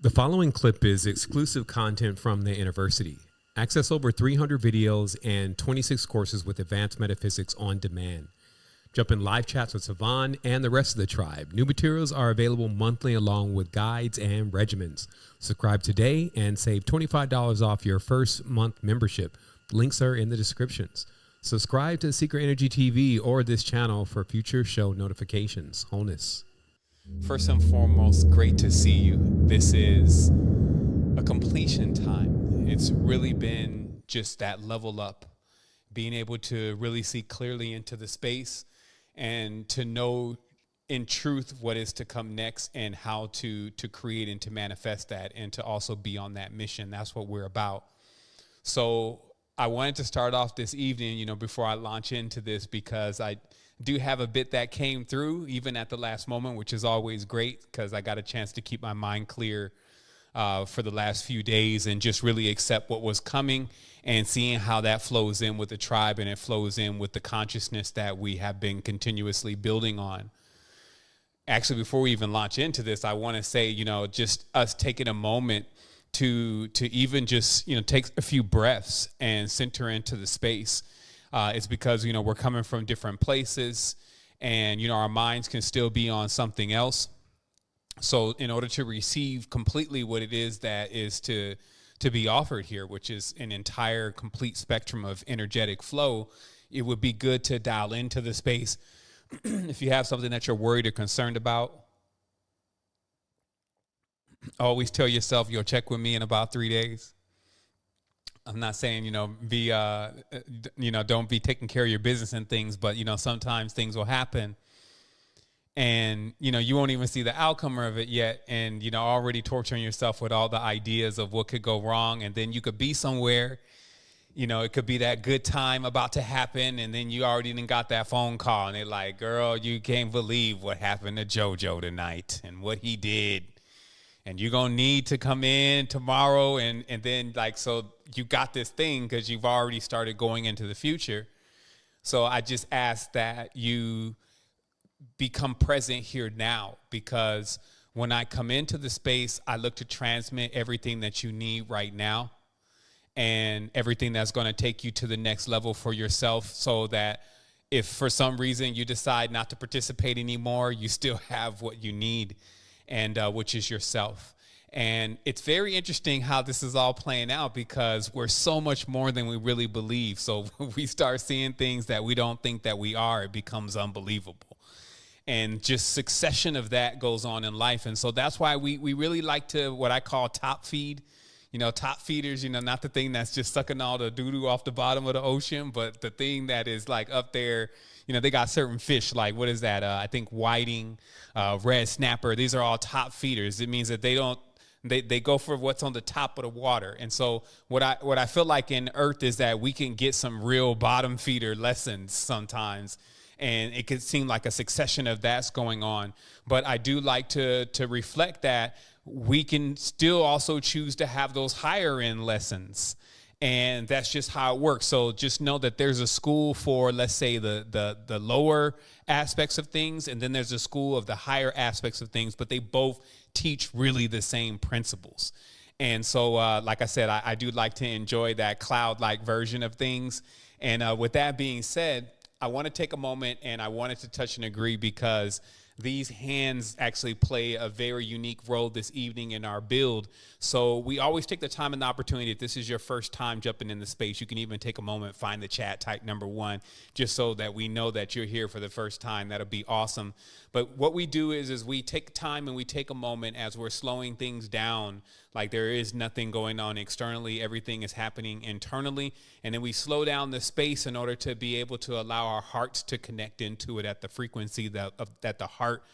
The following clip is exclusive content from the university. Access over 300 videos and 26 courses with advanced metaphysics on demand. Jump in live chats with Savan and the rest of the tribe. New materials are available monthly along with guides and regimens. Subscribe today and save $25 off your first month membership. Links are in the descriptions. Subscribe to Secret Energy TV or this channel for future show notifications. Wholeness. First and foremost, great to see you. This is a completion time. It's really been just that level up, being able to really see clearly into the space and to know in truth what is to come next and how to create and to manifest that and to also be on that mission. That's what we're about. So I wanted to start off this evening, before I launch into this, because I do have a bit that came through even at the last moment, which is always great because I got a chance to keep my mind clear for the last few days and just really accept what was coming and seeing how that flows in with the tribe and it flows in with the consciousness that we have been continuously building on. Actually, before we even launch into this, I want to say, just us taking a moment to even just, take a few breaths and center into the space. It's because, we're coming from different places and, our minds can still be on something else. So in order to receive completely what it is that is to be offered here, which is an entire complete spectrum of energetic flow, it would be good to dial into the space. If you have something that you're worried or concerned about, always tell yourself you'll check with me in about 3 days. I'm not saying, don't be taking care of your business and things, but, sometimes things will happen and, you won't even see the outcome of it yet. And, already torturing yourself with all the ideas of what could go wrong. And then you could be somewhere, it could be that good time about to happen. And then you already got that phone call and they're like, girl, you can't believe what happened to JoJo tonight and what he did. And you're going to need to come in tomorrow. And then so you got this thing because you've already started going into the future. So I just ask that you become present here now, because when I come into the space, I look to transmit everything that you need right now and everything that's going to take you to the next level for yourself, so that if for some reason you decide not to participate anymore, you still have what you need, and which is yourself. And it's very interesting how this is all playing out, because we're so much more than we really believe. So when we start seeing things that we don't think that we are, it becomes unbelievable. And just succession of that goes on in life. And so that's why we really like to, what I call top feed, top feeders, not the thing that's just sucking all the doo-doo off the bottom of the ocean, but the thing that is up there. They got certain fish, like, what is that? I think whiting, red snapper. These are all top feeders. It means that they go for what's on the top of the water. And so what I feel like in Earth is that we can get some real bottom feeder lessons sometimes. And it could seem like a succession of that's going on. But I do like to reflect that we can still also choose to have those higher end lessons. And that's just how it works. So just know that there's a school for, let's say, the lower aspects of things, and then there's a school of the higher aspects of things, but they both teach really the same principles. And so, like I said, I do like to enjoy that cloud-like version of things. And with that being said, I want to take a moment and I wanted to touch and agree, because these hands actually play a very unique role this evening in our build. So we always take the time and the opportunity. If this is your first time jumping in the space, you can even take a moment, find the chat, type number 1, just so that we know that you're here for the first time. That'll be awesome. But what we do is we take time and we take a moment as we're slowing things down. Like there is nothing going on externally. Everything is happening internally. And then we slow down the space in order to be able to allow our hearts to connect into it at the frequency that the heart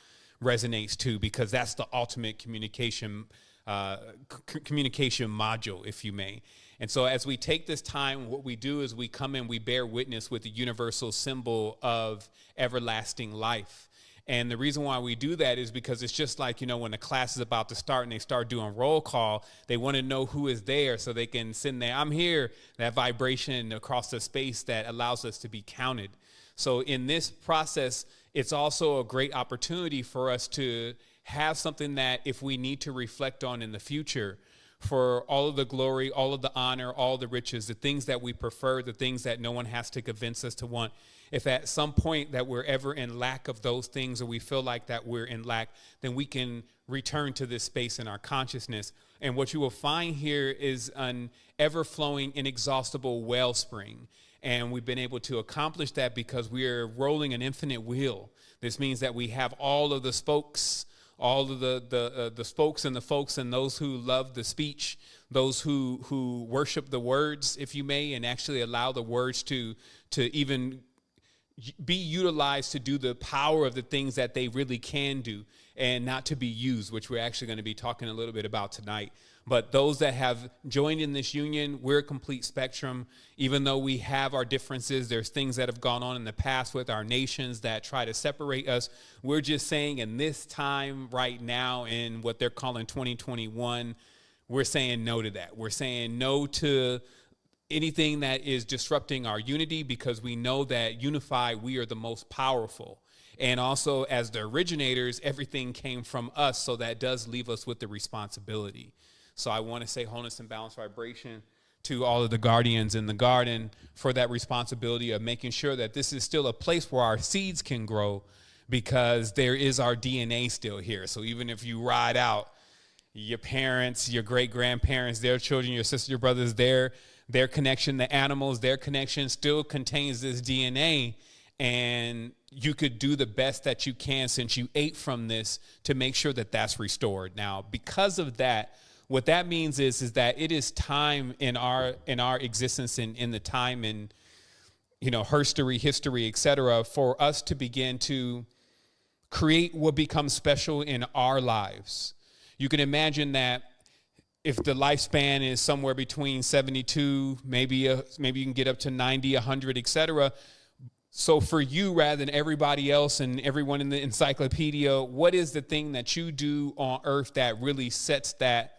resonates to, because that's the ultimate communication module, if you may. And so as we take this time, what we do is we come and we bear witness with the universal symbol of everlasting life. And the reason why we do that is because it's just like, when the class is about to start and they start doing roll call, they want to know who is there so they can send their "I'm here," that vibration across the space that allows us to be counted. So in this process, it's also a great opportunity for us to have something that if we need to reflect on in the future, for all of the glory, all of the honor, all the riches, the things that we prefer, the things that no one has to convince us to want. If at some point that we're ever in lack of those things, or we feel like that we're in lack, then we can return to this space in our consciousness. And what you will find here is an ever-flowing, inexhaustible wellspring. And we've been able to accomplish that because we're rolling an infinite wheel. This means that we have all of the spokes, all of the spokes and the folks, and those who love the speech, those who worship the words, if you may, and actually allow the words to even be utilized to do the power of the things that they really can do, and not to be used, which we're actually going to be talking a little bit about tonight. But those that have joined in this union, we're a complete spectrum. Even though we have our differences, there's things that have gone on in the past with our nations that try to separate us. We're just saying in this time right now, in what they're calling 2021, we're saying no to that. We're saying no to anything that is disrupting our unity, because we know that unified, we are the most powerful. And also, as the originators, everything came from us, so that does leave us with the responsibility. So I want to say wholeness and balance vibration to all of the guardians in the garden for that responsibility of making sure that this is still a place where our seeds can grow, because there is our DNA still here. So even if you ride out your parents, your great-grandparents, their children, your sisters, your brothers, their connection, the animals, their connection still contains this DNA. And you could do the best that you can, since you ate from this, to make sure that that's restored. Now, because of that, what that means is that it is time in our existence, in the time in, history, et cetera, for us to begin to create what becomes special in our lives. You can imagine that if the lifespan is somewhere between 72, maybe you can get up to 90, 100, et cetera. So for you, rather than everybody else and everyone in the encyclopedia, what is the thing that you do on earth that really sets that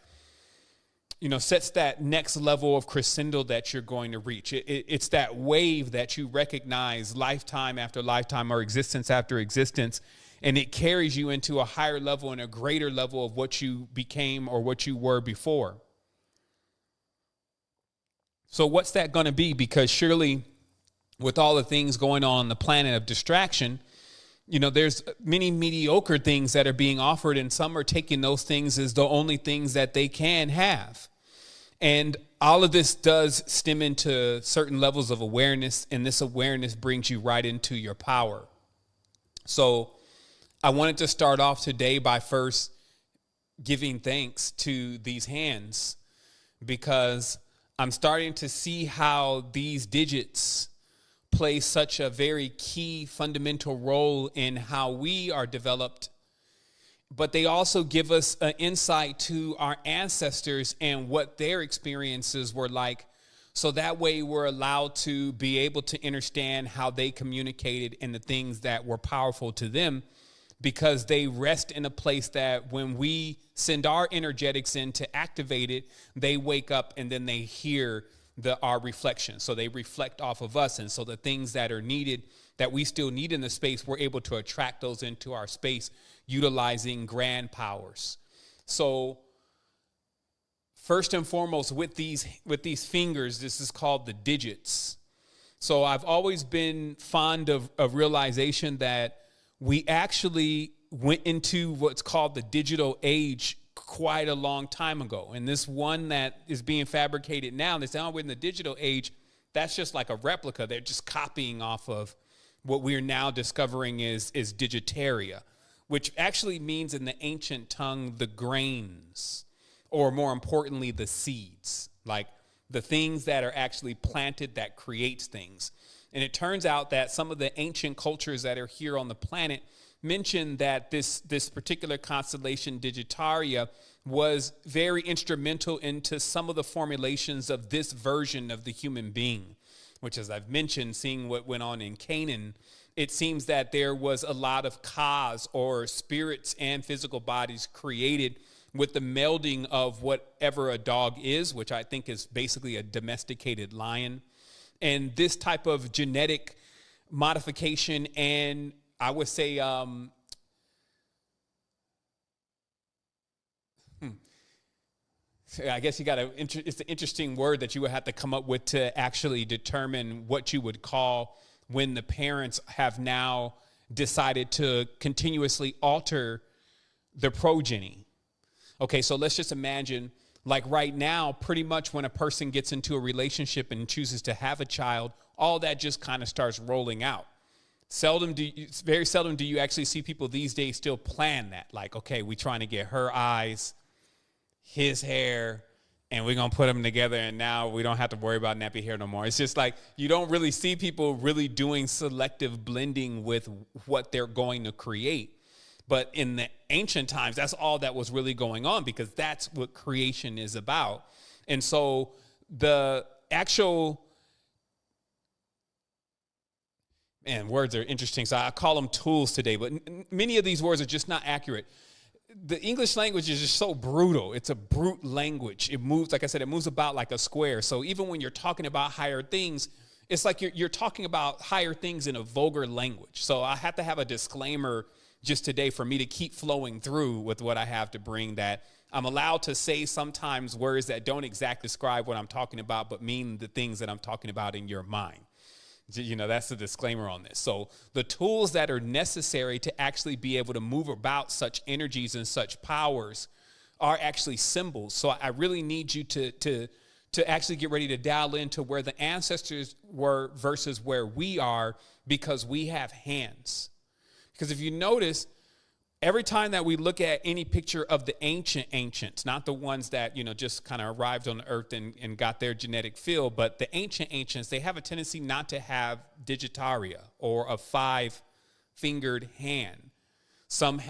next level of crescendo that you're going to reach? It's that wave that you recognize lifetime after lifetime, or existence after existence, and it carries you into a higher level and a greater level of what you became or what you were before. So what's that going to be? Because surely, with all the things going on the planet of distraction, there's many mediocre things that are being offered, and some are taking those things as the only things that they can have. And all of this does stem into certain levels of awareness, and this awareness brings you right into your power. So I wanted to start off today by first giving thanks to these hands, because I'm starting to see how these digits play such a very key fundamental role in how we are developed, but they also give us an insight to our ancestors and what their experiences were like. So that way we're allowed to be able to understand how they communicated and the things that were powerful to them, because they rest in a place that when we send our energetics in to activate it, they wake up and then they hear our reflection. So they reflect off of us. And so the things that are needed, that we still need in the space, we're able to attract those into our space, utilizing grand powers. So first and foremost, with these fingers, this is called the digits. So I've always been fond of realization that we actually went into what's called the digital age quite a long time ago. And this one that is being fabricated now, they say, oh, we're in the digital age, that's just like a replica. They're just copying off of what we're now discovering is Digitaria, which actually means in the ancient tongue, the grains, or more importantly, the seeds, like the things that are actually planted that creates things. And it turns out that some of the ancient cultures that are here on the planet mention that this particular constellation, Digitaria, was very instrumental into some of the formulations of this version of the human being, which, as I've mentioned, seeing what went on in Canaan, it seems that there was a lot of kas, or spirits and physical bodies, created with the melding of whatever a dog is, which I think is basically a domesticated lion. And this type of genetic modification, and I would say I guess you got to, it's an interesting word that you would have to come up with to actually determine what you would call when the parents have now decided to continuously alter the progeny. Okay, so let's just imagine, like right now, pretty much when a person gets into a relationship and chooses to have a child, all that just kind of starts rolling out. Very seldom do you actually see people these days still plan that. Like, okay, we're trying to get her eyes, his hair, and we're going to put them together, and now we don't have to worry about nappy hair no more. It's just like you don't really see people really doing selective blending with what they're going to create. But in the ancient times, that's all that was really going on, because that's what creation is about. And so the actual, man, words are interesting. So I call them tools today, but many of these words are just not accurate. The English language is just so brutal. It's a brute language. It moves, like I said, it moves about like a square. So even when you're talking about higher things, it's like you're talking about higher things in a vulgar language. So I have to have a disclaimer just today for me to keep flowing through with what I have to bring, that I'm allowed to say sometimes words that don't exactly describe what I'm talking about, but mean the things that I'm talking about in your mind. You know, that's the disclaimer on this. So the tools that are necessary to actually be able to move about such energies and such powers are actually symbols. So I really need you to actually get ready to dial into where the ancestors were versus where we are, because we have hands. Because if you notice, every time that we look at any picture of the ancients, not the ones that, you know, just kind of arrived on the earth and got their genetic field, but the ancients, they have a tendency not to have Digitaria or a 5-fingered hand. Some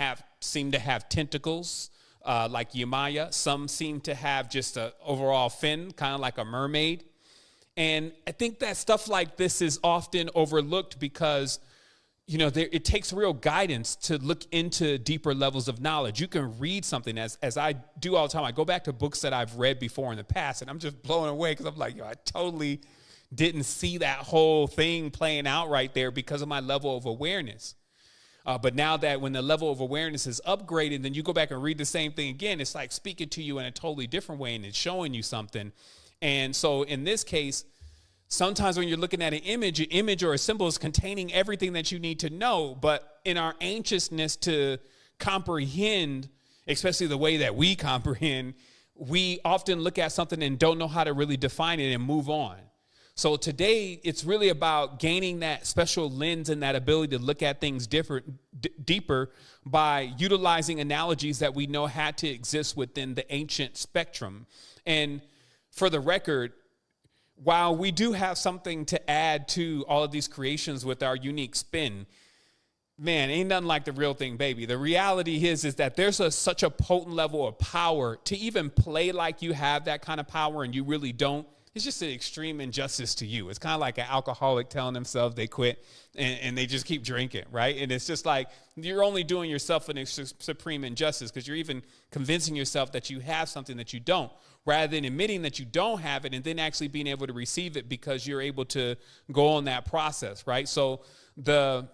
seem to have tentacles, like Yamaya. Some seem to have just an overall fin, kind of like a mermaid. And I think that stuff like this is often overlooked because, you know, it takes real guidance to look into deeper levels of knowledge. You can read something, as I do all the time. I go back to books that I've read before in the past, and I'm just blown away because I'm like, yo, I totally didn't see that whole thing playing out right there because of my level of awareness. But now that when the level of awareness is upgraded, then you go back and read the same thing again, it's like speaking to you in a totally different way, and it's showing you something. And so in this case, sometimes when you're looking at an image or a symbol is containing everything that you need to know, but in our anxiousness to comprehend, especially the way that we comprehend, we often look at something and don't know how to really define it and move on. So today, it's really about gaining that special lens and that ability to look at things deeper by utilizing analogies that we know had to exist within the ancient spectrum. And for the record, while we do have something to add to all of these creations with our unique spin, man, ain't nothing like the real thing, baby. The reality is that there's such a potent level of power to even play like you have that kind of power and you really don't. It's just an extreme injustice to you. It's kind of like an alcoholic telling themselves they quit and they just keep drinking, right? And it's just like you're only doing yourself an supreme injustice because you're even convincing yourself that you have something that you don't, rather than admitting that you don't have it and then actually being able to receive it because you're able to go on that process, right? So the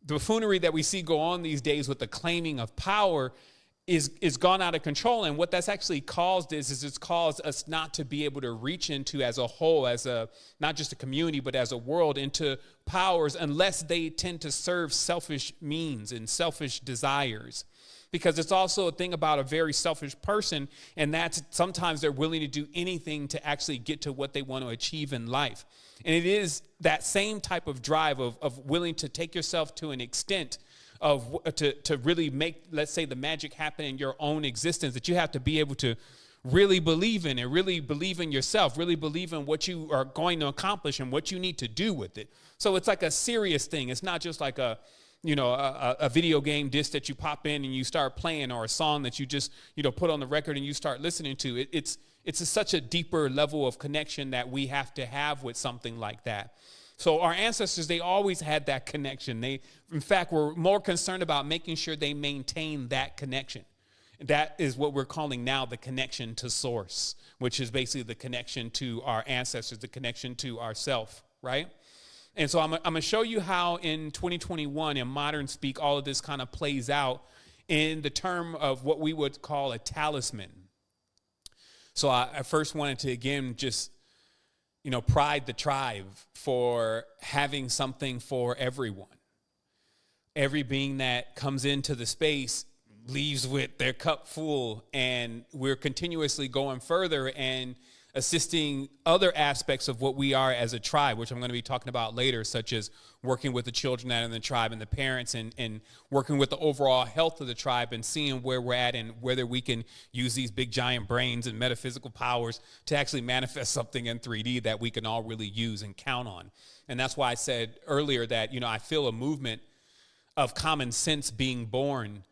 buffoonery that we see go on these days with the claiming of power is gone out of control. And what that's actually caused is it's caused us not to be able to reach into as a whole, as a, not just a community, but as a world, into powers unless they tend to serve selfish means and selfish desires. Because it's also a thing about a very selfish person, and that's sometimes they're willing to do anything to actually get to what they want to achieve in life. And it is that same type of drive of willing to take yourself to an extent to really make, let's say, the magic happen in your own existence, that you have to be able to really believe in and really believe in yourself, really believe in what you are going to accomplish and what you need to do with it. So it's like a serious thing. It's not just like a video game disc that you pop in and you start playing, or a song that you just, put on the record and you start listening to. It's such a deeper level of connection that we have to have with something like that. So our ancestors, they always had that connection. They, in fact, were more concerned about making sure they maintain that connection. That is what we're calling now the connection to source, which is basically the connection to our ancestors, the connection to ourself, right? And so I'm going to show you how in 2021, in modern speak, all of this kind of plays out in the term of what we would call a talisman. So I first wanted to, again, just, pride the tribe for having something for everyone. Every being that comes into the space leaves with their cup full, and we're continuously going further and assisting other aspects of what we are as a tribe, which I'm going to be talking about later, such as working with the children that are in the tribe and the parents, and working with the overall health of the tribe and seeing where we're at and whether we can use these big giant brains and metaphysical powers to actually manifest something in 3D that we can all really use and count on. And that's why I said earlier that, I feel a movement of common sense being born,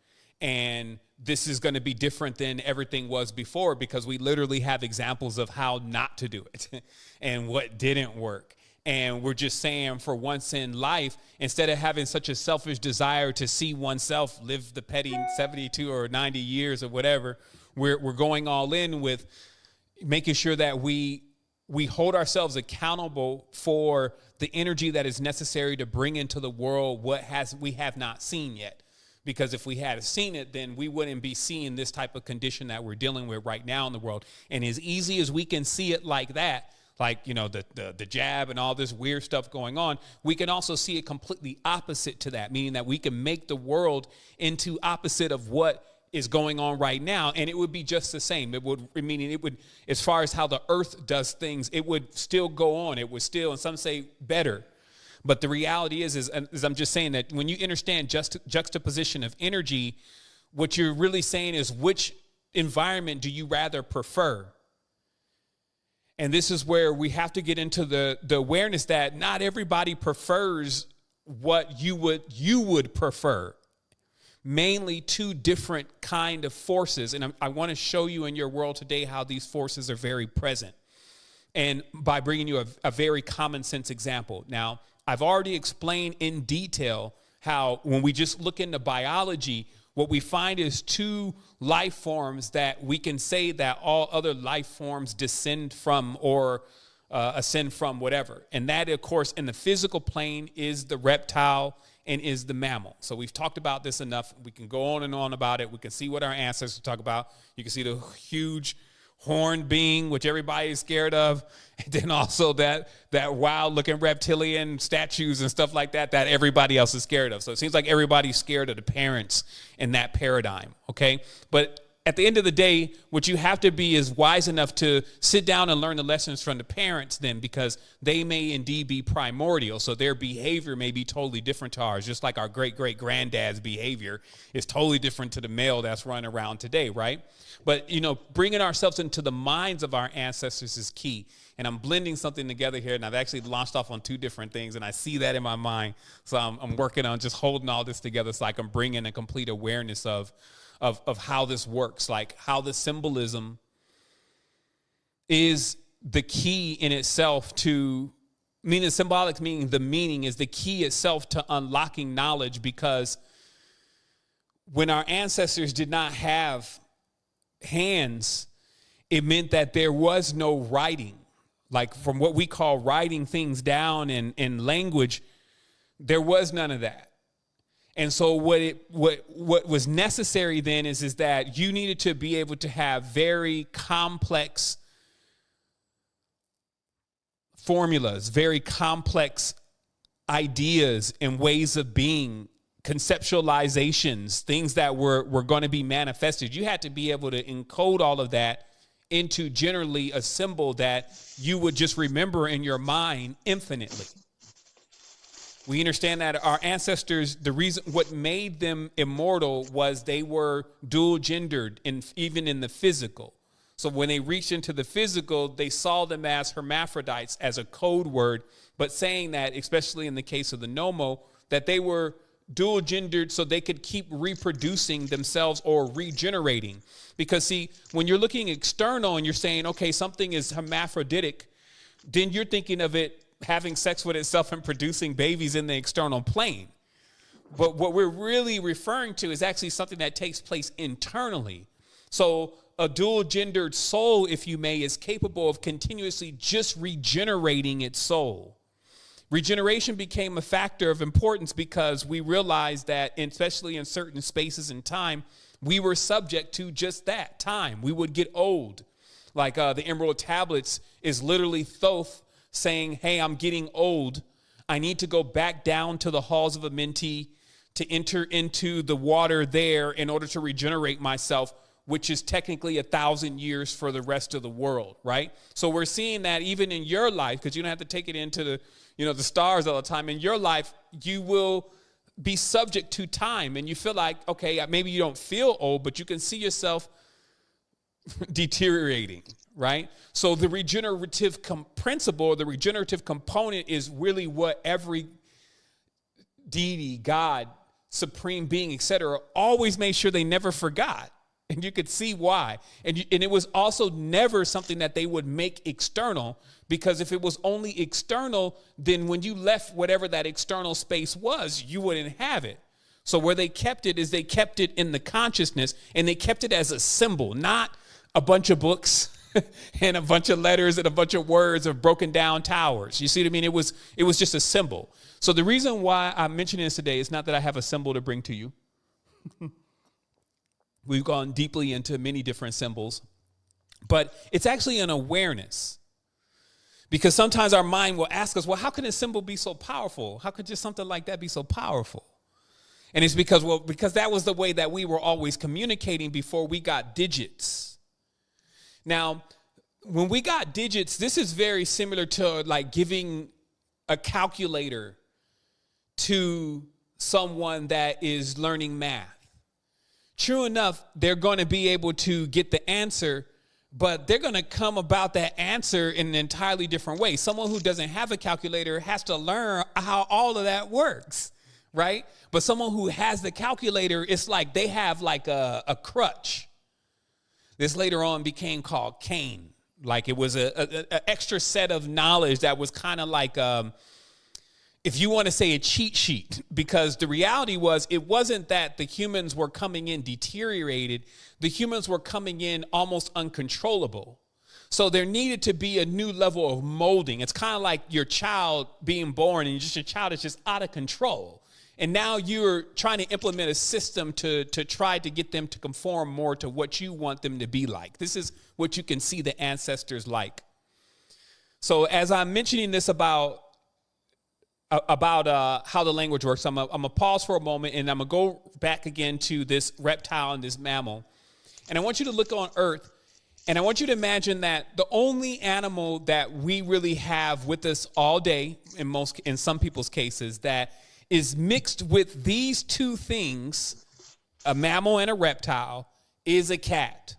and this is going to be different than everything was before, because we literally have examples of how not to do it and what didn't work. And we're just saying, for once in life, instead of having such a selfish desire to see oneself live the petty 72 or 90 years or whatever, we're going all in with making sure that we hold ourselves accountable for the energy that is necessary to bring into the world what we have not seen yet. Because if we had seen it, then we wouldn't be seeing this type of condition that we're dealing with right now in the world. And as easy as we can see it like that, like, the jab and all this weird stuff going on, we can also see it completely opposite to that, meaning that we can make the world into opposite of what is going on right now, and it would be just the same. Meaning it would, as far as how the earth does things, it would still go on. It would still, and some say better. But the reality is I'm just saying that when you understand juxtaposition of energy, what you're really saying is, which environment do you rather prefer? And this is where we have to get into the awareness that not everybody prefers what you would prefer. Mainly two different kind of forces. And I want to show you in your world today how these forces are very present. And by bringing you a very common sense example. Now, I've already explained in detail how when we just look into biology, what we find is two life forms that we can say that all other life forms descend from or ascend from, whatever. And that, of course, in the physical plane is the reptile and is the mammal. So we've talked about this enough. We can go on and on about it. We can see what our ancestors talk about. You can see the huge horned being, which everybody is scared of. And then also that wild looking reptilian statues and stuff like that everybody else is scared of. So it seems like everybody's scared of the parents in that paradigm. Okay. But at the end of the day, what you have to be is wise enough to sit down and learn the lessons from the parents then, because they may indeed be primordial. So their behavior may be totally different to ours, just like our great-great-granddad's behavior is totally different to the male that's running around today, right? But, bringing ourselves into the minds of our ancestors is key. And I'm blending something together here, and I've actually launched off on two different things, and I see that in my mind. So I'm working on just holding all this together so I can bring in a complete awareness of how this works, like how the symbolism is the key in itself to, meaning symbolic, meaning the meaning is the key itself to unlocking knowledge, because when our ancestors did not have hands, it meant that there was no writing. Like from what we call writing things down in language, there was none of that. And so what was necessary then is that you needed to be able to have very complex formulas, very complex ideas and ways of being, conceptualizations, things that were going to be manifested. You had to be able to encode all of that into generally a symbol that you would just remember in your mind infinitely. We understand that our ancestors, the reason what made them immortal was they were dual gendered, even in the physical. So when they reached into the physical, they saw them as hermaphrodites, as a code word, but saying that, especially in the case of the Nomo, that they were dual gendered so they could keep reproducing themselves or regenerating. Because see, when you're looking external and you're saying, okay, something is hermaphroditic, then you're thinking of it having sex with itself and producing babies in the external plane. But what we're really referring to is actually something that takes place internally. So a dual gendered soul, if you may, is capable of continuously just regenerating its soul. Regeneration became a factor of importance because we realized that, especially in certain spaces and time, we were subject to just that time. We would get old. Like the Emerald Tablets is literally Thoth saying, hey, I'm getting old. I need to go back down to the halls of Amenti to enter into the water there in order to regenerate myself, which is technically 1,000 years for the rest of the world, right? So we're seeing that even in your life, because you don't have to take it into the stars all the time. In your life, you will be subject to time, and you feel like, okay, maybe you don't feel old, but you can see yourself deteriorating, right? So the regenerative principle, the regenerative component is really what every deity, God, supreme being, etc., always made sure they never forgot. And you could see why. And it was also never something that they would make external, because if it was only external, then when you left whatever that external space was, you wouldn't have it. So where they kept it is they kept it in the consciousness, and they kept it as a symbol, not a bunch of books and a bunch of letters and a bunch of words of broken down towers. You see what I mean? It was just a symbol. So the reason why I'm mentioning this today is not that I have a symbol to bring to you. We've gone deeply into many different symbols, but it's actually an awareness, because sometimes our mind will ask us, well, how can a symbol be so powerful? How could just something like that be so powerful? And it's because that was the way that we were always communicating before we got digits. Now, when we got digits, this is very similar to like giving a calculator to someone that is learning math. True enough, they're going to be able to get the answer, but they're going to come about that answer in an entirely different way. Someone who doesn't have a calculator has to learn how all of that works, right? But someone who has the calculator, it's like they have like a crutch. This later on became called Cain. Like it was an extra set of knowledge that was kind of like, if you want to say, a cheat sheet, because the reality was it wasn't that the humans were coming in deteriorated. The humans were coming in almost uncontrollable. So there needed to be a new level of molding. It's kind of like your child being born and your child is just out of control. And now you're trying to implement a system to try to get them to conform more to what you want them to be like. This is what you can see the ancestors like. So as I'm mentioning this about how the language works, I'm going to pause for a moment, and I'm going to go back again to this reptile and this mammal. And I want you to look on Earth, and I want you to imagine that the only animal that we really have with us all day, in some people's cases, that is mixed with these two things, a mammal and a reptile, is a cat.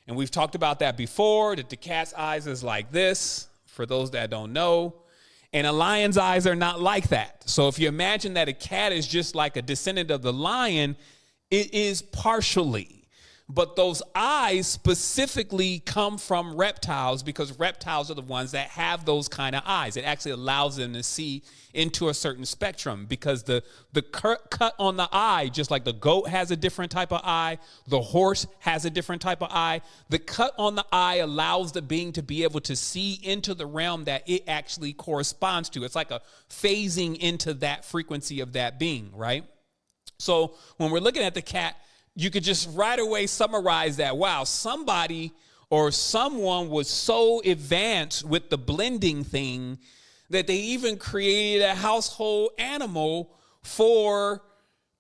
And we've talked about that before, that the cat's eyes is like this, for those that don't know. And a lion's eyes are not like that. So if you imagine that a cat is just like a descendant of the lion, it is partially. But those eyes specifically come from reptiles, because reptiles are the ones that have those kind of eyes. It actually allows them to see into a certain spectrum, because the cut on the eye, just like the goat has a different type of eye, the horse has a different type of eye. The cut on the eye allows the being to be able to see into the realm that it actually corresponds to. It's like a phasing into that frequency of that being, right? So when we're looking at the cat, you could just right away summarize that, wow, somebody or someone was so advanced with the blending thing that they even created a household animal for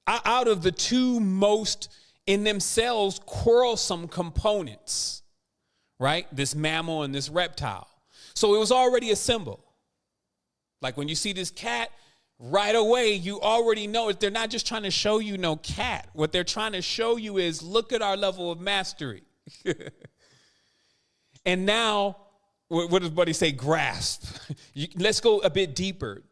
out of the two most in themselves quarrelsome components, right? This mammal and this reptile. So it was already a symbol. Like when you see this cat, right away, you already know it. They're not just trying to show you no cat. What they're trying to show you is, look at our level of mastery. And now, what does Buddy say? Grasp. Let's go a bit deeper.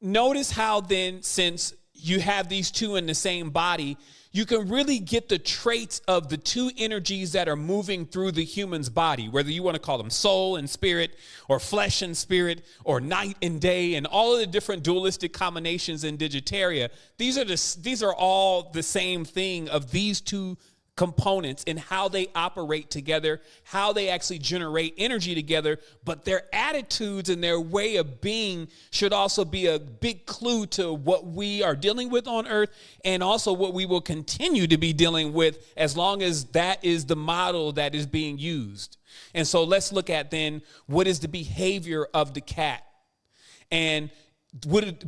Notice how then, since you have these two in the same body, you can really get the traits of the two energies that are moving through the human's body, whether you want to call them soul and spirit, or flesh and spirit, or night and day, and all of the different dualistic combinations in Digitaria. These are all the same thing of these two components in how they operate together, how they actually generate energy together, but their attitudes and their way of being should also be a big clue to what we are dealing with on earth, and also what we will continue to be dealing with as long as that is the model that is being used. And so let's look at then, what is the behavior of the cat? And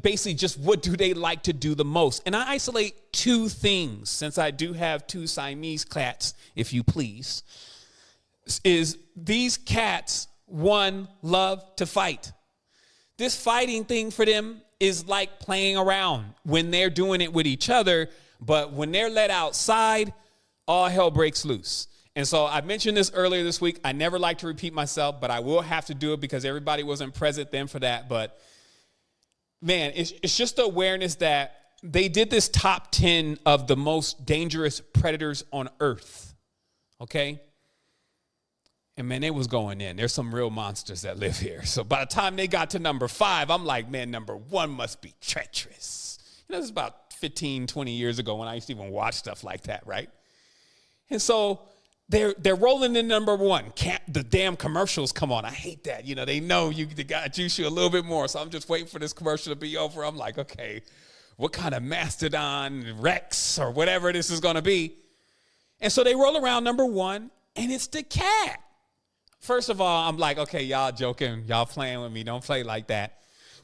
basically just what do they like to do the most? And I isolate two things, since I do have two Siamese cats, if you please, is these cats, one, love to fight. This fighting thing for them is like playing around when they're doing it with each other, but when they're let outside, all hell breaks loose. And so I mentioned this earlier this week. I never like to repeat myself, but I will have to do it because everybody wasn't present then for that. But man, it's just the awareness that they did this top 10 of the most dangerous predators on earth. Okay? And man, they was going in. There's some real monsters that live here. So by the time they got to number 5, I'm like, man, number 1 must be treacherous. You know, this is about 15, 20 years ago when I used to even watch stuff like that, right? And so they're rolling in number 1. The damn commercials come on. I hate that. You know, they know they got to juice you a little bit more. So I'm just waiting for this commercial to be over. I'm like, okay, what kind of Mastodon, Rex, or whatever this is going to be? And so they roll around number 1, and it's the cat. First of all, I'm like, okay, y'all joking. Y'all playing with me. Don't play like that.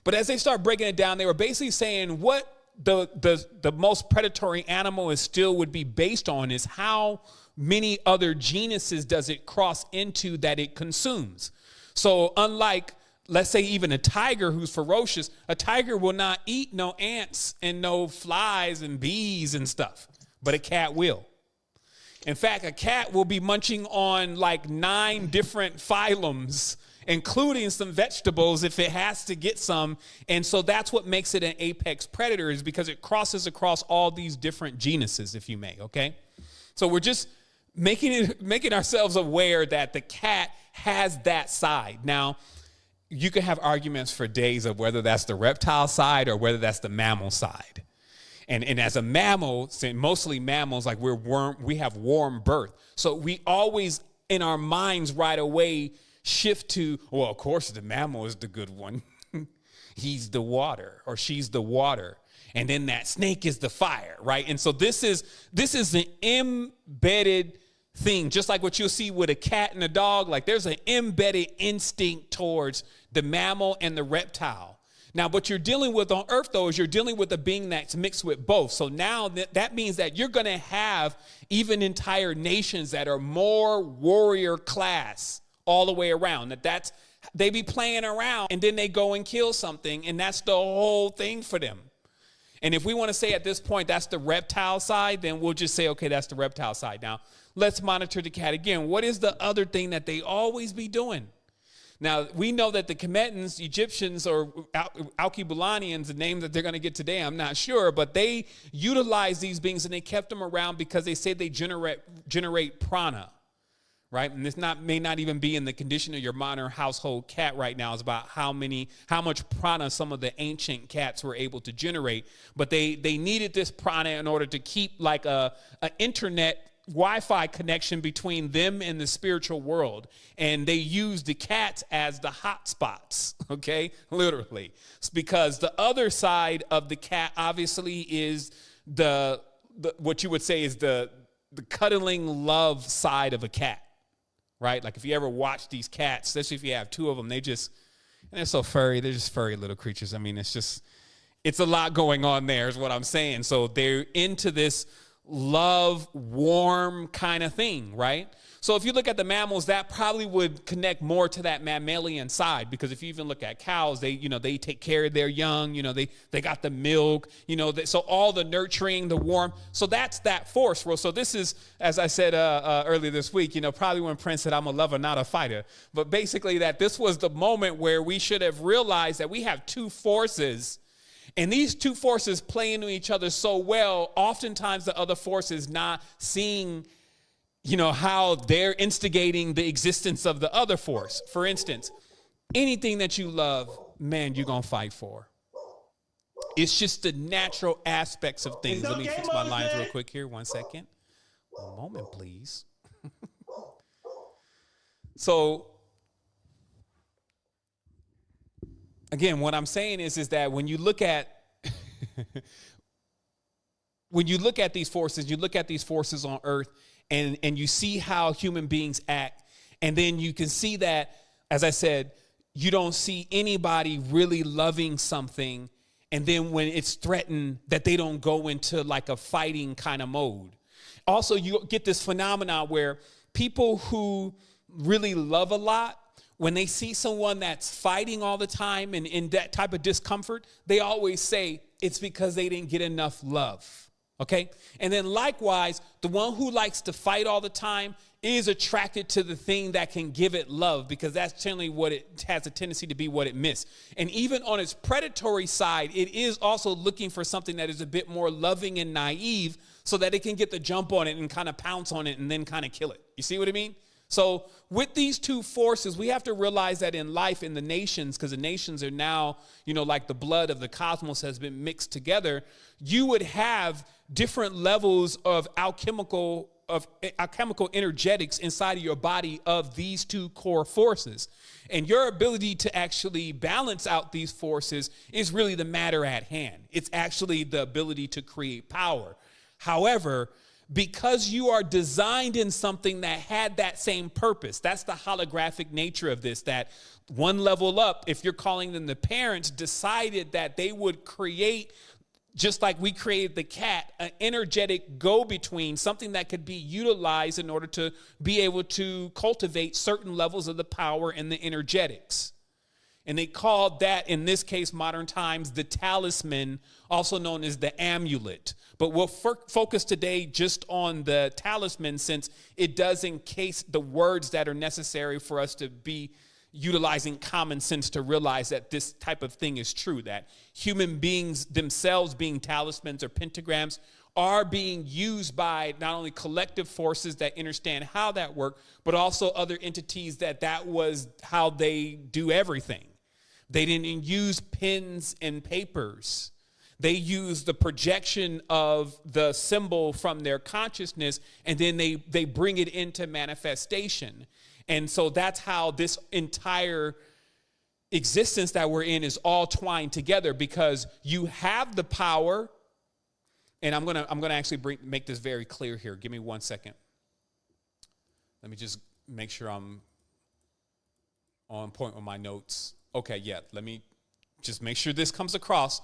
But as they start breaking it down, they were basically saying what the most predatory animal is still would be based on is how many other genuses does it cross into that it consumes. So unlike, let's say, even a tiger who's ferocious, a tiger will not eat no ants and no flies and bees and stuff, but a cat will. In fact, a cat will be munching on like 9 different phylums, including some vegetables if it has to get some. And so that's what makes it an apex predator, is because it crosses across all these different genuses, if you may, okay? So we're just making ourselves aware that the cat has that side. Now, you can have arguments for days of whether that's the reptile side or whether that's the mammal side. And as a mammal, mostly mammals, like we have warm birth. So we always, in our minds right away, shift to, well, of course, the mammal is the good one. He's the water, or she's the water. And then that snake is the fire, right? And so this is an embedded thing, just like what you'll see with a cat and a dog. Like there's an embedded instinct towards the mammal and the reptile. Now, what you're dealing with on earth, though, is you're dealing with a being that's mixed with both. So now that means that you're going to have even entire nations that are more warrior class all the way around. They be playing around and then they go and kill something, and that's the whole thing for them. And if we want to say at this point that's the reptile side, then we'll just say, okay, that's the reptile side. Now, let's monitor the cat again. What is the other thing that they always be doing? Now, we know that the Kemetans, Egyptians, or Alkebulanians, the name that they're going to get today, I'm not sure, but they utilize these beings and they kept them around because they say they generate prana, right? And this may not even be in the condition of your modern household cat right now. It's about how much prana some of the ancient cats were able to generate. But they needed this prana in order to keep like an internet Wi-Fi connection between them and the spiritual world. And they use the cats as the hotspots, okay? Literally. It's because the other side of the cat obviously is the what you would say is the cuddling love side of a cat, right? Like if you ever watch these cats, especially if you have 2 of them, and they're so furry. They're just furry little creatures. I mean, it's a lot going on there is what I'm saying. So they're into this love, warm kind of thing, right? So if you look at the mammals, that probably would connect more to that mammalian side, because if you even look at cows, they take care of their young, they got the milk, so all the nurturing, the warmth. So that's that force. So this is, as I said earlier this week, probably when Prince said, I'm a lover, not a fighter. But basically that this was the moment where we should have realized that we have 2 forces. And these 2 forces play into each other so well, oftentimes the other force is not seeing, how they're instigating the existence of the other force. For instance, anything that you love, man, you're going to fight for. It's just the natural aspects of things. Let me fix my lines real quick here. 1 second. A moment, please. So, again, what I'm saying is that when you look at these forces, you look at these forces on Earth, and you see how human beings act, and then you can see that, as I said, you don't see anybody really loving something, and then when it's threatened, that they don't go into like a fighting kind of mode. Also, you get this phenomenon where people who really love a lot, when they see someone that's fighting all the time and in that type of discomfort, they always say it's because they didn't get enough love. Okay? And then likewise, the one who likes to fight all the time is attracted to the thing that can give it love, because that's generally what it has a tendency to be, what it missed. And even on its predatory side, it is also looking for something that is a bit more loving and naive so that it can get the jump on it and kind of pounce on it and then kind of kill it. You see what I mean? So with these two forces, we have to realize that in life, in the nations, because the nations are now, like the blood of the cosmos has been mixed together, you would have different levels of alchemical energetics inside of your body of these two core forces. And your ability to actually balance out these forces is really the matter at hand. It's actually the ability to create power. However, because you are designed in something that had that same purpose, that's the holographic nature of this, that one level up, if you're calling them the parents, decided that they would create, just like we created the cat, an energetic go-between, something that could be utilized in order to be able to cultivate certain levels of the power and the energetics. And they called that, in this case, modern times, the talisman, also known as the amulet. But we'll focus today just on the talisman, since it does encase the words that are necessary for us to be utilizing common sense to realize that this type of thing is true, that human beings themselves, being talismans or pentagrams, are being used by not only collective forces that understand how that work, but also other entities that was how they do everything. They didn't use pens and papers. They use the projection of the symbol from their consciousness, and then they bring it into manifestation. And so that's how this entire existence that we're in is all twined together, because you have the power. And I'm gonna actually make this very clear here. Give me 1 second. Let me just make sure I'm on point with my notes. Okay, yeah, let me just make sure this comes across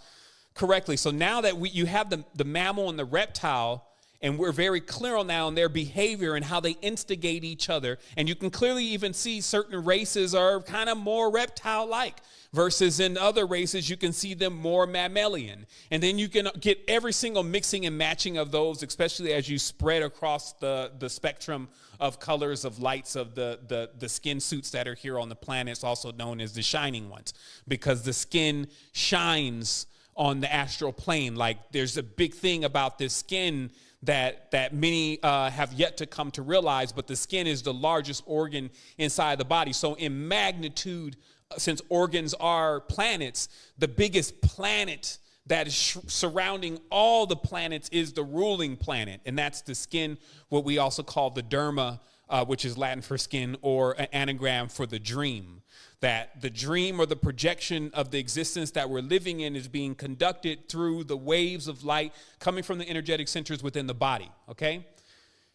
correctly. So now that you have the mammal and the reptile, and we're very clear on now on their behavior and how they instigate each other, and you can clearly even see certain races are kind of more reptile-like, versus in other races you can see them more mammalian. And then you can get every single mixing and matching of those, especially as you spread across the spectrum of colors of lights of the skin suits that are here on the planet. It's also known as the shining ones, because the skin shines on the astral plane. Like, there's a big thing about this skin that many have yet to come to realize, but the skin is the largest organ inside the body. So in magnitude, since organs are planets, the biggest planet that is surrounding all the planets is the ruling planet, and that's the skin, what we also call the derma, which is Latin for skin, or an anagram for the dream. That the dream or the projection of the existence that we're living in is being conducted through the waves of light coming from the energetic centers within the body, okay?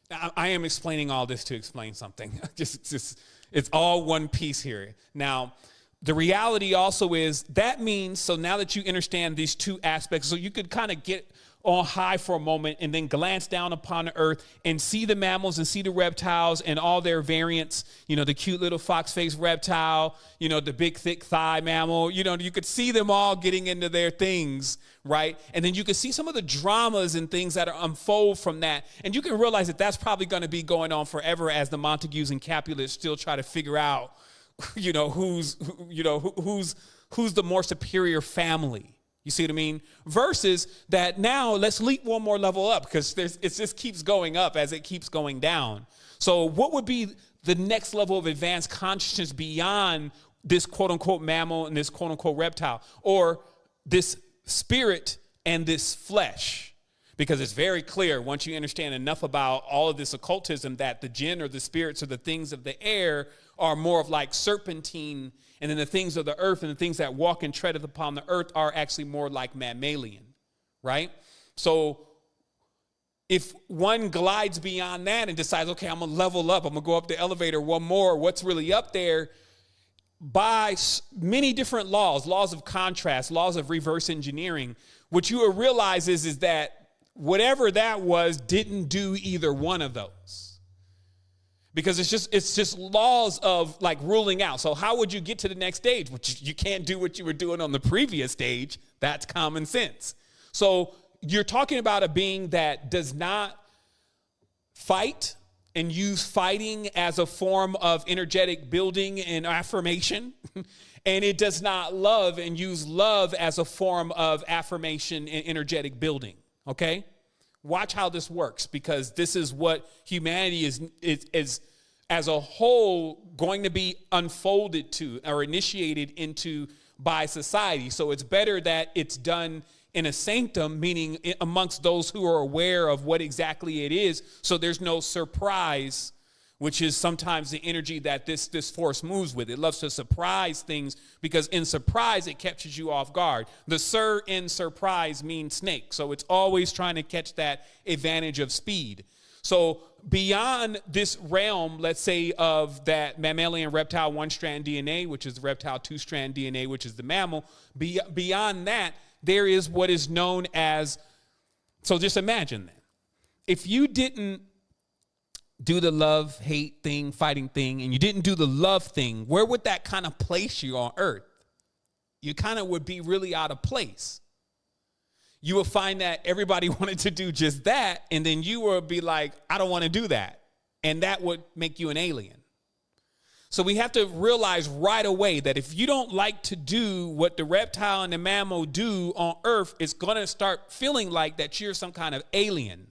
Now, I am explaining all this to explain something. It's all one piece here. Now, the reality also is that means, so now that you understand these two aspects, so you could kind of get on high for a moment and then glance down upon the earth and see the mammals and see the reptiles and all their variants, the cute little fox-faced reptile, the big thick thigh mammal, you could see them all getting into their things, right? And then you could see some of the dramas and things that are unfold from that. And you can realize that that's probably going to be going on forever as the Montagues and Capulets still try to figure out, who's the more superior family. You see what I mean? Versus that now, let's leap one more level up, because it just keeps going up as it keeps going down. So what would be the next level of advanced consciousness beyond this quote-unquote mammal and this quote-unquote reptile, or this spirit and this flesh? Because it's very clear once you understand enough about all of this occultism that the jinn or the spirits or the things of the air are more of like serpentine, and then the things of the earth and the things that walk and tread upon the earth are actually more like mammalian, right? So if one glides beyond that and decides, okay, I'm going to level up, I'm going to go up the elevator one more, what's really up there, by many different laws of contrast, laws of reverse engineering, what you will realize is that whatever that was didn't do either one of those. Because it's just laws of like ruling out. So how would you get to the next stage? Which you can't do what you were doing on the previous stage. That's common sense. So you're talking about a being that does not fight and use fighting as a form of energetic building and affirmation. And it does not love and use love as a form of affirmation and energetic building. Okay? Watch how this works, because this is what humanity is as a whole going to be unfolded to or initiated into by society. So it's better that it's done in a sanctum, meaning amongst those who are aware of what exactly it is, so there's no surprise, which is sometimes the energy that this force moves with. It loves to surprise things, because in surprise, it catches you off guard. The sir in surprise means snake, so it's always trying to catch that advantage of speed. So beyond this realm, let's say, of that mammalian reptile one-strand DNA, which is the reptile two-strand DNA, which is the mammal, beyond that, there is what is known as, so just imagine that. If you didn't do the love, hate thing, fighting thing, and you didn't do the love thing, where would that kind of place you on earth? You kind of would be really out of place. You would find that everybody wanted to do just that, and then you would be like, I don't want to do that. And that would make you an alien. So we have to realize right away that if you don't like to do what the reptile and the mammal do on earth, it's going to start feeling like that you're some kind of alien.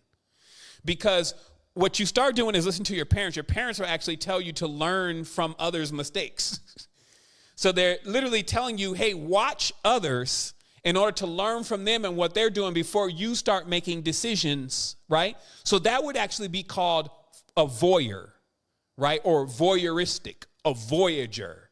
Because what you start doing is listen to your parents. Your parents will actually tell you to learn from others' mistakes. So they're literally telling you, hey, watch others in order to learn from them and what they're doing before you start making decisions, right? So that would actually be called a voyeur, right? Or voyeuristic, a voyager,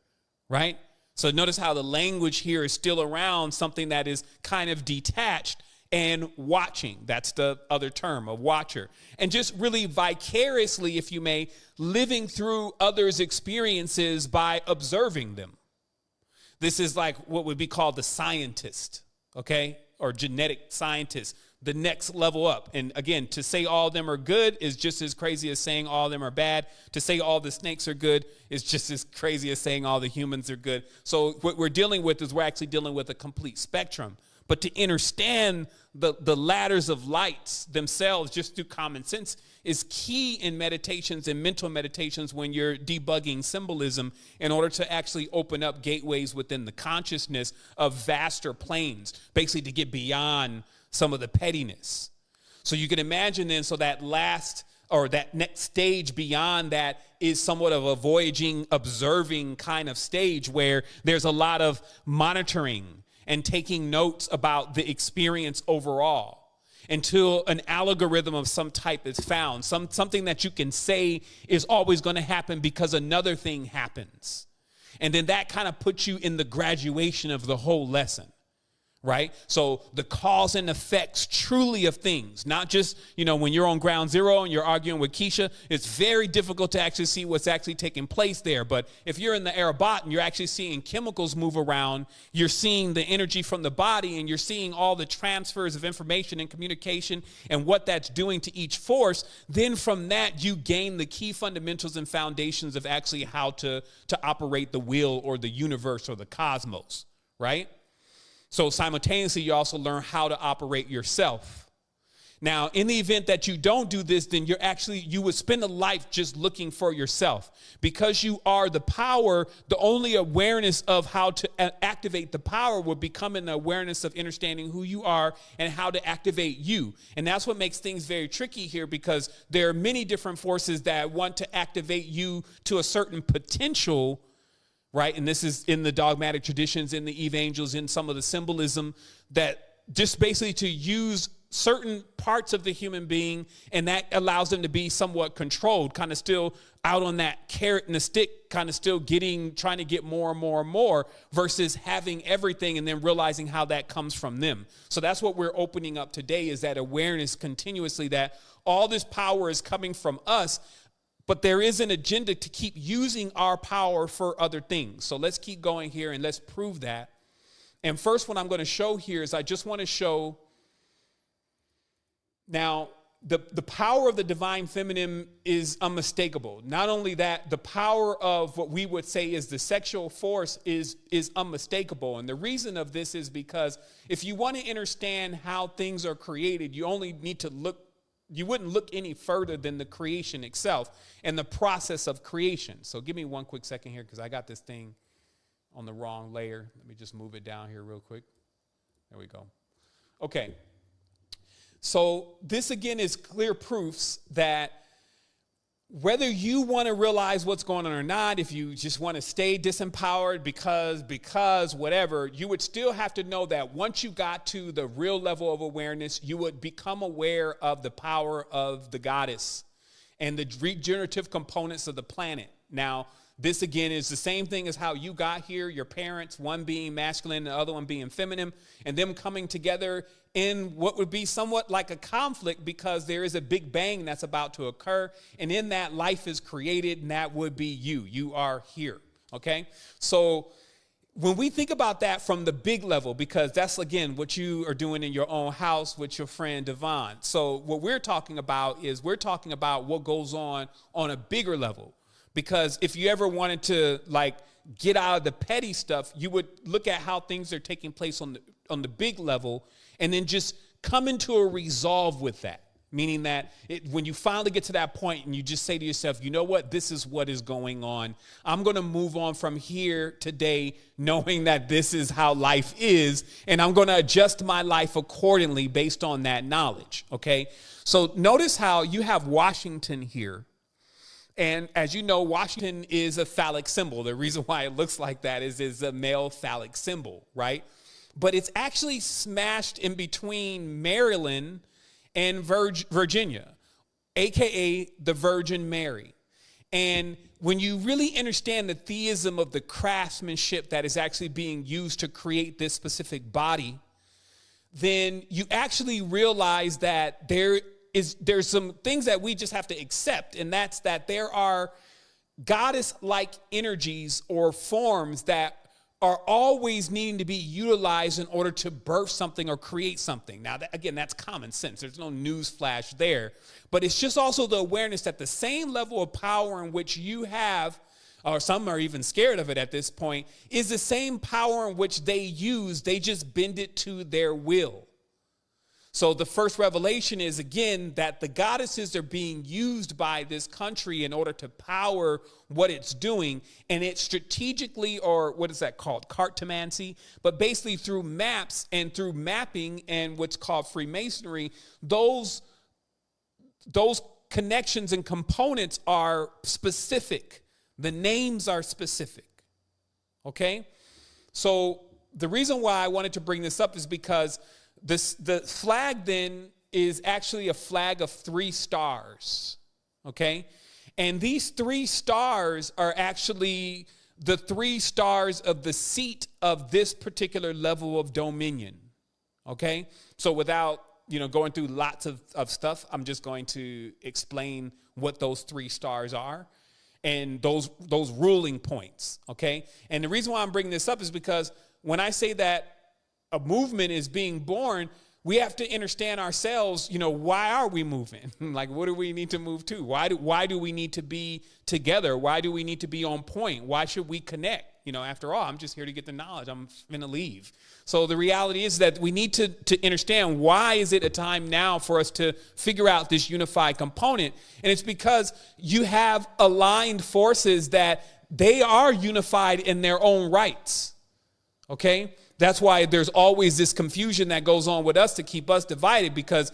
right? So notice how the language here is still around something that is kind of detached and watching. That's the other term, a watcher. And just really vicariously, if you may, living through others' experiences by observing them. This is like what would be called the scientist, okay? Or genetic scientist, the next level up. And again, to say all of them are good is just as crazy as saying all of them are bad. To say all the snakes are good is just as crazy as saying all the humans are good. So what we're dealing with is we're actually dealing with a complete spectrum. But to understand the ladders of lights themselves just through common sense is key in meditations and mental meditations when you're debugging symbolism in order to actually open up gateways within the consciousness of vaster planes, basically to get beyond some of the pettiness. So you can imagine then, so that last or that next stage beyond that is somewhat of a voyaging, observing kind of stage where there's a lot of monitoring and taking notes about the experience overall until an algorithm of some type is found, something that you can say is always going to happen because another thing happens. And then that kind of puts you in the graduation of the whole lesson. Right? So the cause and effects truly of things, not just, when you're on ground zero and you're arguing with Keisha, it's very difficult to actually see what's actually taking place there. But if you're in the Arabot and you're actually seeing chemicals move around, you're seeing the energy from the body and you're seeing all the transfers of information and communication and what that's doing to each force, then from that you gain the key fundamentals and foundations of actually how to operate the wheel or the universe or the cosmos, right? So simultaneously, you also learn how to operate yourself. Now, in the event that you don't do this, then you would spend a life just looking for yourself. Because you are the power, the only awareness of how to activate the power would become an awareness of understanding who you are and how to activate you. And that's what makes things very tricky here, because there are many different forces that want to activate you to a certain potential, right? And this is in the dogmatic traditions, in the evangels, in some of the symbolism, that just basically to use certain parts of the human being, and that allows them to be somewhat controlled, kind of still out on that carrot and the stick, kind of still trying to get more and more and more, versus having everything and then realizing how that comes from them. So that's what we're opening up today, is that awareness continuously that all this power is coming from us, but there is an agenda to keep using our power for other things. So let's keep going here and let's prove that. And first, what I'm going to show here is I just want to show now the power of the divine feminine is unmistakable. Not only that, the power of what we would say is the sexual force is unmistakable. And the reason of this is because if you want to understand how things are created, you only need to look. You wouldn't look any further than the creation itself and the process of creation. So give me one quick second here, because I got this thing on the wrong layer. Let me just move it down here real quick. There we go. Okay. So this again is clear proofs that whether you want to realize what's going on or not, if you just want to stay disempowered because whatever, you would still have to know that once you got to the real level of awareness, you would become aware of the power of the goddess and the regenerative components of the planet. Now, this again is the same thing as how you got here, your parents, one being masculine and the other one being feminine, and them coming together in what would be somewhat like a conflict, because there is a big bang that's about to occur, and in that life is created, and that would be you. You are here, okay? So when we think about that from the big level, because that's, again, what you are doing in your own house with your friend Devon. So what we're talking about is we're talking about what goes on a bigger level. Because if you ever wanted to like get out of the petty stuff, you would look at how things are taking place on the big level, and then just come into a resolve with that. Meaning that when you finally get to that point and you just say to yourself, you know what, this is what is going on. I'm going to move on from here today, knowing that this is how life is, and I'm going to adjust my life accordingly based on that knowledge. Okay. So notice how you have Washington here. And as you know, Washington is a phallic symbol. The reason why it looks like that is a male phallic symbol, right? But it's actually smashed in between Maryland and Virginia, a.k.a. the Virgin Mary. And when you really understand the theism of the craftsmanship that is actually being used to create this specific body, then you actually realize that there's some things that we just have to accept, and that's that there are goddess-like energies or forms that are always needing to be utilized in order to birth something or create something. Now, again, that's common sense. There's no news flash there. But it's just also the awareness that the same level of power in which you have, or some are even scared of it at this point, is the same power in which they use. They just bend it to their will. So the first revelation is, again, that the goddesses are being used by this country in order to power what it's doing. And it's strategically, or what is that called? Cartomancy. But basically through maps and through mapping and what's called Freemasonry, those connections and components are specific. The names are specific. Okay? So the reason why I wanted to bring this up is because the flag then is actually a flag of 3 stars, okay? And these 3 stars are actually the 3 stars of the seat of this particular level of dominion, okay? So without, going through lots of stuff, I'm just going to explain what those 3 stars are and those ruling points, okay? And the reason why I'm bringing this up is because when I say that a movement is being born, we have to understand ourselves, why are we moving? Like, what do we need to move to? Why do we need to be together? Why do we need to be on point? Why should we connect? After all, I'm just here to get the knowledge. I'm going to leave. So the reality is that we need to understand, why is it a time now for us to figure out this unified component? And it's because you have aligned forces that they are unified in their own rights. Okay? That's why there's always this confusion that goes on with us to keep us divided, because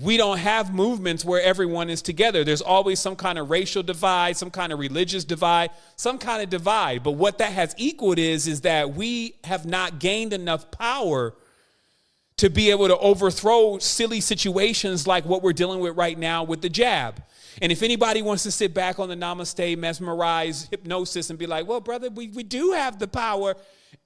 we don't have movements where everyone is together. There's always some kind of racial divide, some kind of religious divide, some kind of divide. But what that has equaled is that we have not gained enough power to be able to overthrow silly situations like what we're dealing with right now with the jab. And if anybody wants to sit back on the namaste, mesmerize, hypnosis, and be like, well, brother, we do have the power,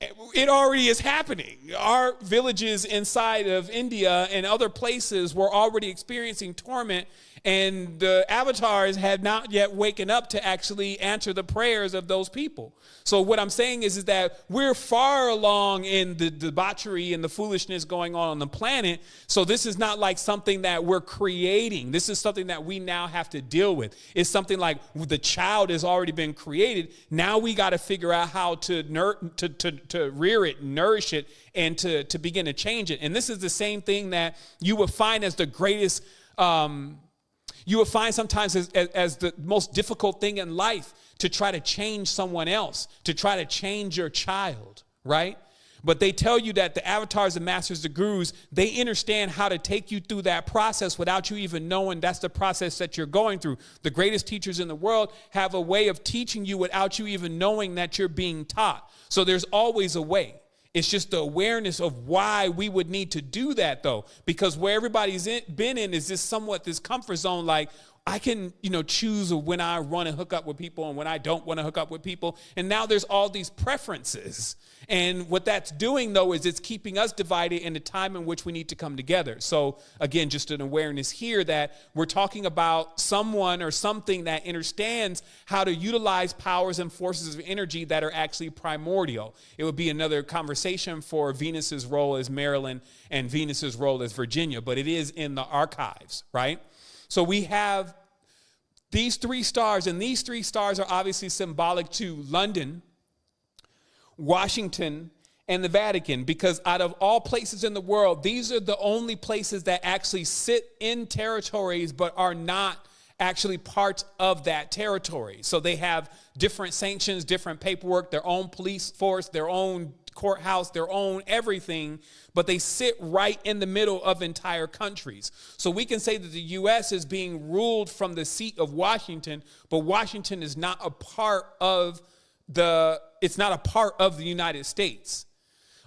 it already is happening. Our villages inside of India and other places were already experiencing torment, and the avatars had not yet waken up to actually answer the prayers of those people. So what I'm saying is that we're far along in the debauchery and the foolishness going on the planet. So this is not like something that we're creating. This is something that we now have to deal with. It's something like the child has already been created. Now we got to figure out how to rear it, nourish it, and to begin to change it. And this is the same thing that you will find as the greatest, you will find sometimes as the most difficult thing in life, to try to change someone else, to try to change your child, right? But they tell you that the avatars, the masters, the gurus, they understand how to take you through that process without you even knowing that's the process that you're going through. The greatest teachers in the world have a way of teaching you without you even knowing that you're being taught. So there's always a way. It's just the awareness of why we would need to do that, though, because where everybody's been in is this somewhat this comfort zone, like, I can, choose when I want to hook up with people and when I don't want to hook up with people. And now there's all these preferences. And what that's doing, though, is it's keeping us divided in the time in which we need to come together. So, again, just an awareness here that we're talking about someone or something that understands how to utilize powers and forces of energy that are actually primordial. It would be another conversation for Venus's role as Maryland and Venus's role as Virginia, but it is in the archives, right? So we have these three stars, and these three stars are obviously symbolic to London, Washington, and the Vatican, because out of all places in the world, these are the only places that actually sit in territories but are not actually part of that territory. So they have different sanctions, different paperwork, their own police force, their own courthouse, their own everything, but they sit right in the middle of entire countries. So we can say that the U.S. is being ruled from the seat of Washington, but Washington is not a part of the United States.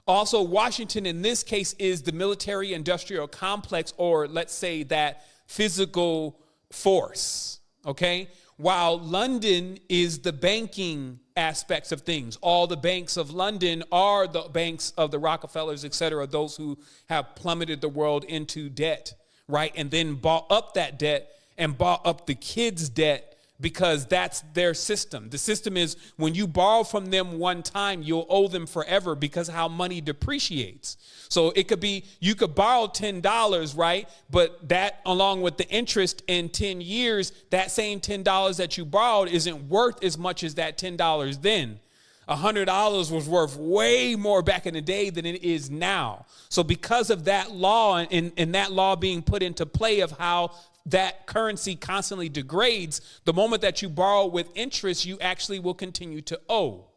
Also, Washington in this case is the military industrial complex, or let's say that physical force, okay? While London is the banking aspects of things. All the banks of London are the banks of the Rockefellers, et cetera, those who have plummeted the world into debt, right? And then bought up that debt and bought up the kids' debt, because that's their system. The system is when you borrow from them one time, you'll owe them forever because how money depreciates. So it could be, you could borrow $10, right? But that, along with the interest in 10 years, that same $10 that you borrowed isn't worth as much as that $10 then. $100 was worth way more back in the day than it is now. So because of that law and that law being put into play of how that currency constantly degrades, the moment that you borrow with interest, you actually will continue to owe.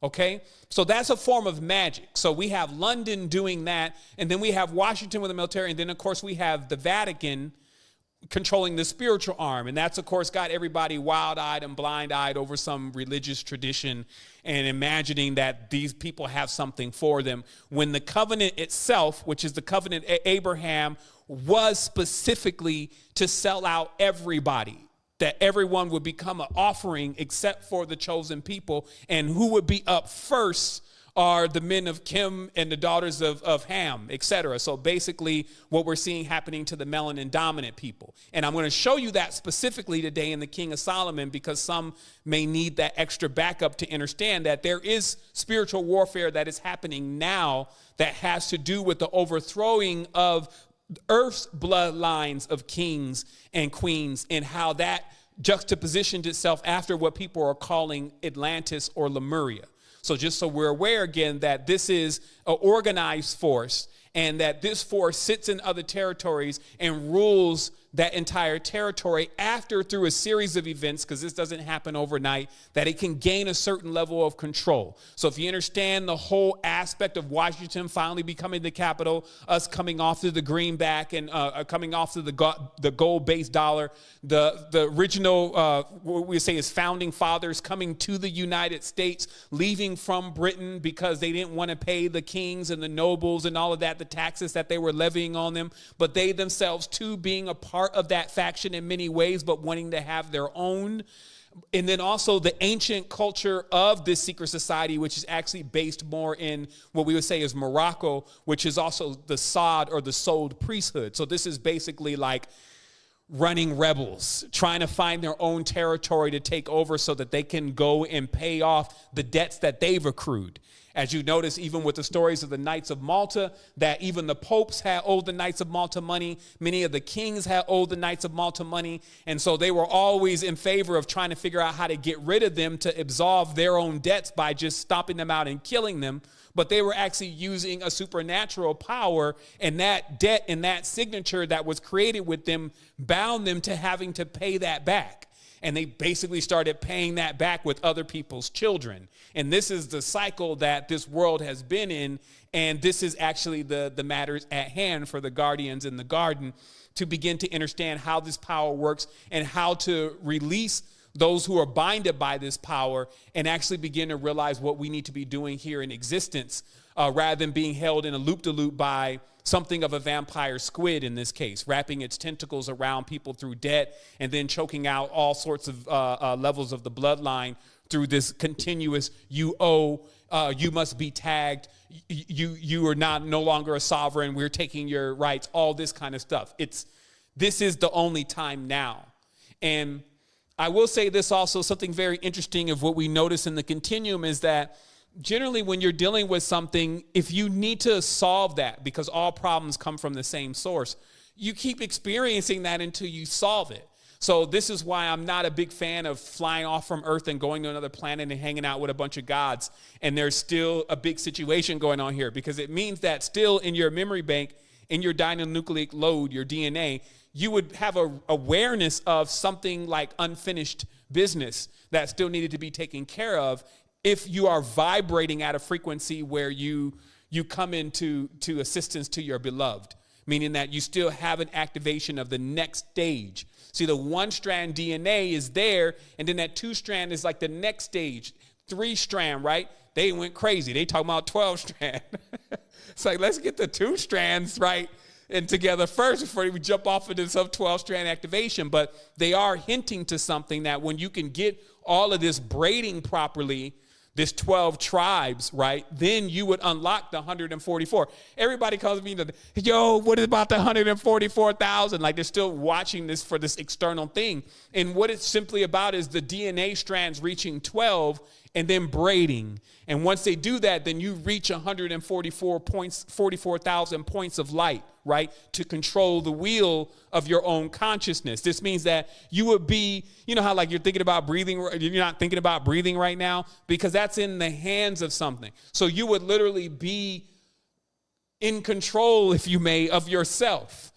Okay? So that's a form of magic. So we have London doing that, and then we have Washington with the military, and then, of course, we have the Vatican controlling the spiritual arm. And that's, of course, got everybody wild-eyed and blind-eyed over some religious tradition and imagining that these people have something for them, when the covenant itself, which is the covenant Abraham, was specifically to sell out everybody, that everyone would become an offering except for the chosen people. And who would be up first are the men of Kim and the daughters of Ham, etc. So basically what we're seeing happening to the melanin dominant people. And I'm going to show you that specifically today in the King of Solomon, because some may need that extra backup to understand that there is spiritual warfare that is happening now that has to do with the overthrowing of Earth's bloodlines of kings and queens, and how that juxtapositioned itself after what people are calling Atlantis or Lemuria. So just so we're aware again that this is an organized force, and that this force sits in other territories and rules that entire territory after, through a series of events, because this doesn't happen overnight, that it can gain a certain level of control. So if you understand the whole aspect of Washington finally becoming the capital, us coming off to the greenback and coming off to the gold-based dollar, the original, what we say is founding fathers coming to the United States, leaving from Britain because they didn't want to pay the kings and the nobles and all of that, the taxes that they were levying on them, but they themselves too being a part of that faction in many ways, but wanting to have their own. And then also the ancient culture of this secret society, which is actually based more in what we would say is Morocco, which is also the Sod or the sold priesthood. So this is basically like running rebels, trying to find their own territory to take over so that they can go and pay off the debts that they've accrued. As you notice, even with the stories of the Knights of Malta, that even the popes had owed the Knights of Malta money. Many of the kings had owed the Knights of Malta money. And so they were always in favor of trying to figure out how to get rid of them to absolve their own debts by just stomping them out and killing them. But they were actually using a supernatural power, and that debt and that signature that was created with them bound them to having to pay that back. And they basically started paying that back with other people's children. And this is the cycle that this world has been in. And this is actually the matters at hand for the guardians in the garden, to begin to understand how this power works and how to release those who are binded by this power and actually begin to realize what we need to be doing here in existence, rather than being held in a loop-de-loop by something of a vampire squid in this case, wrapping its tentacles around people through debt and then choking out all sorts of levels of the bloodline through this continuous you owe, you must be tagged, you are no longer a sovereign, we're taking your rights, all this kind of stuff. This is the only time now. And I will say this also, something very interesting of what we notice in the continuum is that generally when you're dealing with something, if you need to solve that, because all problems come from the same source, you keep experiencing that until you solve it. So this is why I'm not a big fan of flying off from Earth and going to another planet and hanging out with a bunch of gods. And there's still a big situation going on here, because it means that still in your memory bank, in your dinucleic load, your DNA, you would have a awareness of something like unfinished business that still needed to be taken care of, if you are vibrating at a frequency where you come into assistance to your beloved, meaning that you still have an activation of the next stage. See, the 1-strand DNA is there, and then that 2-strand is like the next stage. 3-strand, right? They went crazy. They talking about 12-strand. It's like, let's get the 2 strands right and together first before we jump off into some 12-strand activation. But they are hinting to something that when you can get all of this braiding properly, this 12 tribes, right, then you would unlock the 144. Everybody calls me, yo, what about the 144,000? Like, they're still watching this for this external thing. And what it's simply about is the DNA strands reaching 12 and then braiding. And once they do that, then you reach 44,000 points of light, right, to control the wheel of your own consciousness. This means that you would be, you know how like you're thinking about breathing, you're not thinking about breathing right now, because that's in the hands of something. So you would literally be in control, if you may, of yourself.